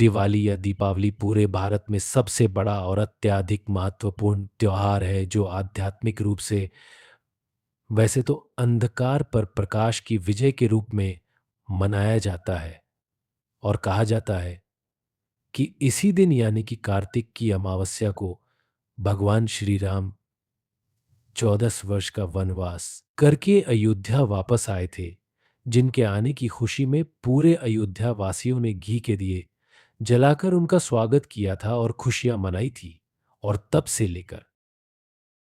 दिवाली या दीपावली पूरे भारत में सबसे बड़ा और अत्यधिक महत्वपूर्ण त्योहार है जो आध्यात्मिक रूप से वैसे तो अंधकार पर प्रकाश की विजय के रूप में मनाया जाता है। और कहा जाता है कि इसी दिन यानी कि कार्तिक की अमावस्या को भगवान श्री राम 14 वर्ष का वनवास करके अयोध्या वापस आए थे, जिनके आने की खुशी में पूरे अयोध्या वासियों ने घी के दिए जलाकर उनका स्वागत किया था और खुशियां मनाई थी। और तब से लेकर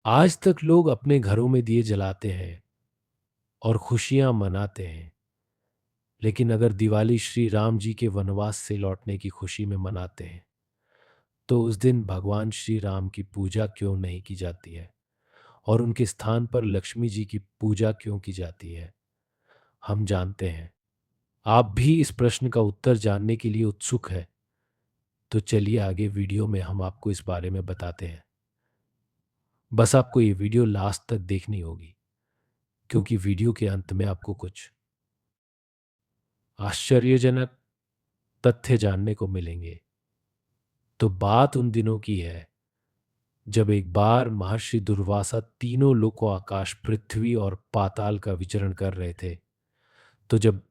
आज तक लोग अपने घरों में दिए जलाते हैं और खुशियां मनाते हैं। लेकिन अगर दिवाली श्री राम जी के वनवास से लौटने की खुशी में मनाते हैं, तो उस दिन भगवान श्री राम की पूजा क्यों नहीं की जाती है और उनके स्थान पर लक्ष्मी जी की पूजा क्यों की जाती है, हम जानते हैं। आप भी इस प्रश्न का उत्तर जानने के लिए उत्सुक है, तो चलिए आगे वीडियो में हम आपको इस बारे में बताते हैं। बस आपको ये वीडियो लास्ट तक देखनी होगी, क्योंकि वीडियो के अंत में आपको कुछ आश्चर्यजनक तथ्य जानने को मिलेंगे। तो बात उन दिनों की है जब एक बार महर्षि दुर्वासा तीनों लोकों आकाश, पृथ्वी और पाताल का विचरण कर रहे थे। तो जब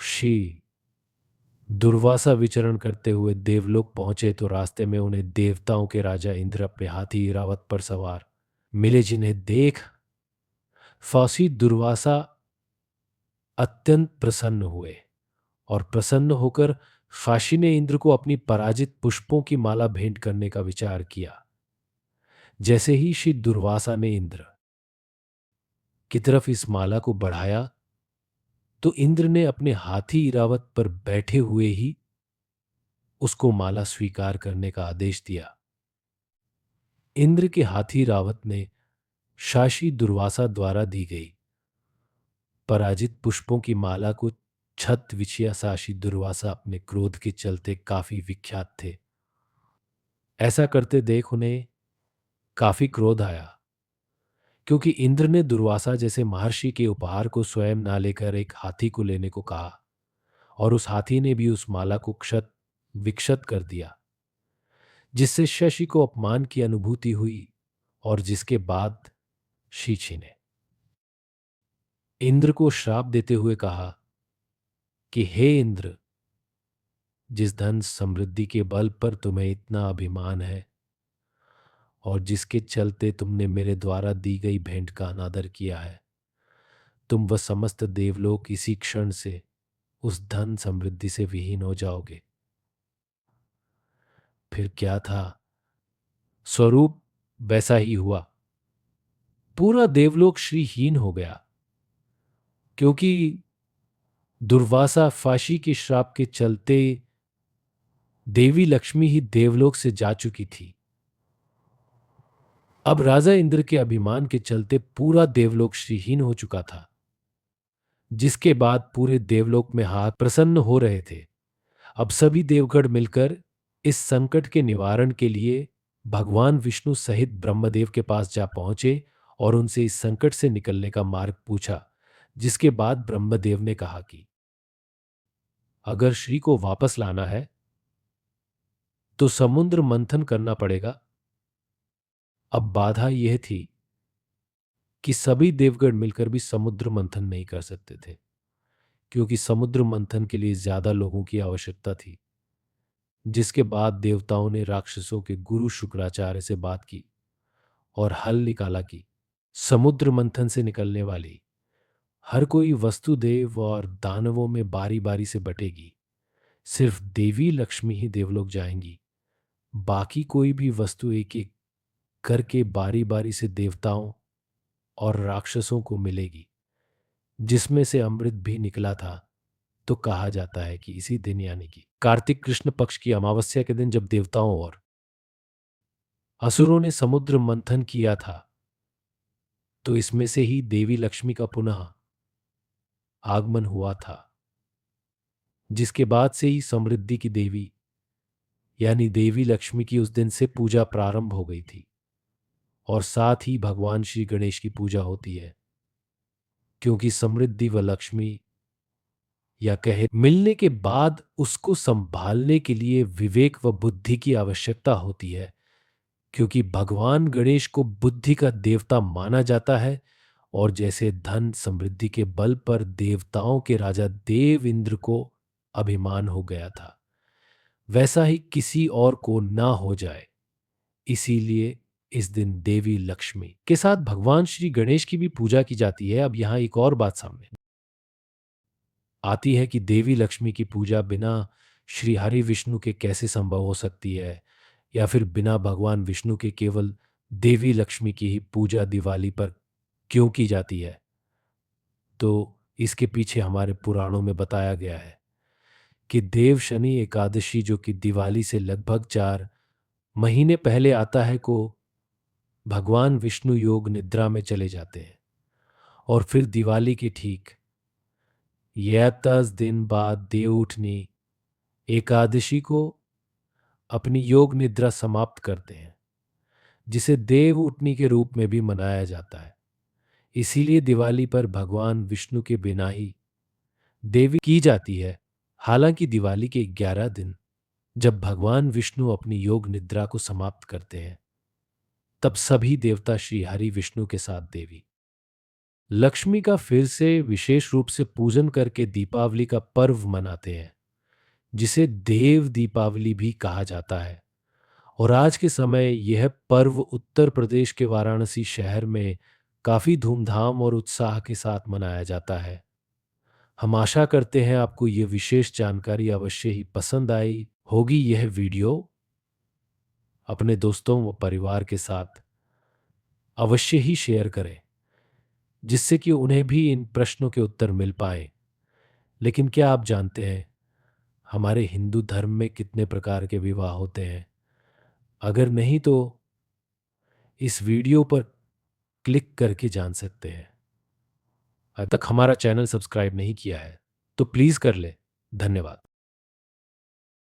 श्री दुर्वासा विचरण करते हुए देवलोक पहुंचे, तो रास्ते में उन्हें देवताओं के राजा इंद्र अपने हाथी इरावत पर सवार मिले, जिन्हें देख फौसी दुर्वासा अत्यंत प्रसन्न हुए। और प्रसन्न होकर फाशी ने इंद्र को अपनी पराजित पुष्पों की माला भेंट करने का विचार किया। जैसे ही श्री दुर्वासा ने इंद्र की तरफ इस माला को बढ़ाया, तो इंद्र ने अपने हाथी इरावत पर बैठे हुए ही उसको माला स्वीकार करने का आदेश दिया। इंद्र के हाथी रावत ने शाशी दुर्वासा द्वारा दी गई पराजित पुष्पों की माला को छत विछिया। शाशी दुर्वासा अपने क्रोध के चलते काफी विख्यात थे। ऐसा करते देख उन्हें काफी क्रोध आया, क्योंकि इंद्र ने दुर्वासा जैसे महर्षि के उपहार को स्वयं ना लेकर एक हाथी को लेने को कहा, और उस हाथी ने भी उस माला को क्षत विक्षत कर दिया, जिससे शशि को अपमान की अनुभूति हुई। और जिसके बाद शीची ने इंद्र को श्राप देते हुए कहा कि हे इंद्र, जिस धन समृद्धि के बल पर तुम्हें इतना अभिमान है और जिसके चलते तुमने मेरे द्वारा दी गई भेंट का अनादर किया है, तुम व समस्त देवलोक इसी क्षण से उस धन समृद्धि से विहीन हो जाओगे। फिर क्या था, स्वरूप वैसा ही हुआ। पूरा देवलोक श्रीहीन हो गया, क्योंकि दुर्वासा फाशी के श्राप के चलते देवी लक्ष्मी ही देवलोक से जा चुकी थी। अब राजा इंद्र के अभिमान के चलते पूरा देवलोक श्रीहीन हो चुका था, जिसके बाद पूरे देवलोक में हाथ प्रसन्न हो रहे थे। अब सभी देवगण मिलकर इस संकट के निवारण के लिए भगवान विष्णु सहित ब्रह्मदेव के पास जा पहुंचे और उनसे इस संकट से निकलने का मार्ग पूछा। जिसके बाद ब्रह्मदेव ने कहा कि अगर श्री को वापस लाना है तो समुद्र मंथन करना पड़ेगा। अब बाधा यह थी कि सभी देवगण मिलकर भी समुद्र मंथन नहीं कर सकते थे, क्योंकि समुद्र मंथन के लिए ज्यादा लोगों की आवश्यकता थी। जिसके बाद देवताओं ने राक्षसों के गुरु शुक्राचार्य से बात की और हल निकाला कि समुद्र मंथन से निकलने वाली हर कोई वस्तु देव और दानवों में बारी बारी से बटेगी। सिर्फ देवी लक्ष्मी ही देवलोक जाएंगी, बाकी कोई भी वस्तु एक एक करके बारी बारी से देवताओं और राक्षसों को मिलेगी, जिसमें से अमृत भी निकला था। तो कहा जाता है कि इसी दिन यानी कि कार्तिक कृष्ण पक्ष की अमावस्या के दिन, जब देवताओं और असुरों ने समुद्र मंथन किया था, तो इसमें से ही देवी लक्ष्मी का पुनः आगमन हुआ था। जिसके बाद से ही समृद्धि की देवी यानी देवी लक्ष्मी की उस दिन से पूजा प्रारंभ हो गई थी। और साथ ही भगवान श्री गणेश की पूजा होती है, क्योंकि समृद्धि व लक्ष्मी या कहे मिलने के बाद उसको संभालने के लिए विवेक व बुद्धि की आवश्यकता होती है, क्योंकि भगवान गणेश को बुद्धि का देवता माना जाता है। और जैसे धन समृद्धि के बल पर देवताओं के राजा देव इंद्र को अभिमान हो गया था, वैसा ही किसी और को ना हो जाए, इसीलिए इस दिन देवी लक्ष्मी के साथ भगवान श्री गणेश की भी पूजा की जाती है। अब यहाँ एक और बात सामने आती है कि देवी लक्ष्मी की पूजा बिना श्री हरि विष्णु के कैसे संभव हो सकती है, या फिर बिना भगवान विष्णु के केवल देवी लक्ष्मी की ही पूजा दिवाली पर क्यों की जाती है। तो इसके पीछे हमारे पुराणों में बताया गया है कि देव शनि एकादशी, जो कि दिवाली से लगभग 4 महीने पहले आता है, को भगवान विष्णु योग निद्रा में चले जाते हैं, और फिर दिवाली के ठीक यह 10 दिन बाद देव उठनी एकादशी को अपनी योग निद्रा समाप्त करते हैं, जिसे देव उठनी के रूप में भी मनाया जाता है। इसीलिए दिवाली पर भगवान विष्णु के बिना ही देवी की जाती है। हालांकि दिवाली के 11 दिन जब भगवान विष्णु अपनी योग निद्रा को समाप्त करते हैं, तब सभी देवता श्री हरि विष्णु के साथ देवी लक्ष्मी का फिर से विशेष रूप से पूजन करके दीपावली का पर्व मनाते हैं, जिसे देव दीपावली भी कहा जाता है। और आज के समय यह पर्व उत्तर प्रदेश के वाराणसी शहर में काफी धूमधाम और उत्साह के साथ मनाया जाता है। हम आशा करते हैं आपको यह विशेष जानकारी अवश्य ही पसंद आई होगी। यह वीडियो अपने दोस्तों व परिवार के साथ अवश्य ही शेयर करें, जिससे कि उन्हें भी इन प्रश्नों के उत्तर मिल पाए। लेकिन क्या आप जानते हैं हमारे हिंदू धर्म में कितने प्रकार के विवाह होते हैं? अगर नहीं तो इस वीडियो पर क्लिक करके जान सकते हैं। अब तक हमारा चैनल सब्सक्राइब नहीं किया है तो प्लीज कर ले। धन्यवाद।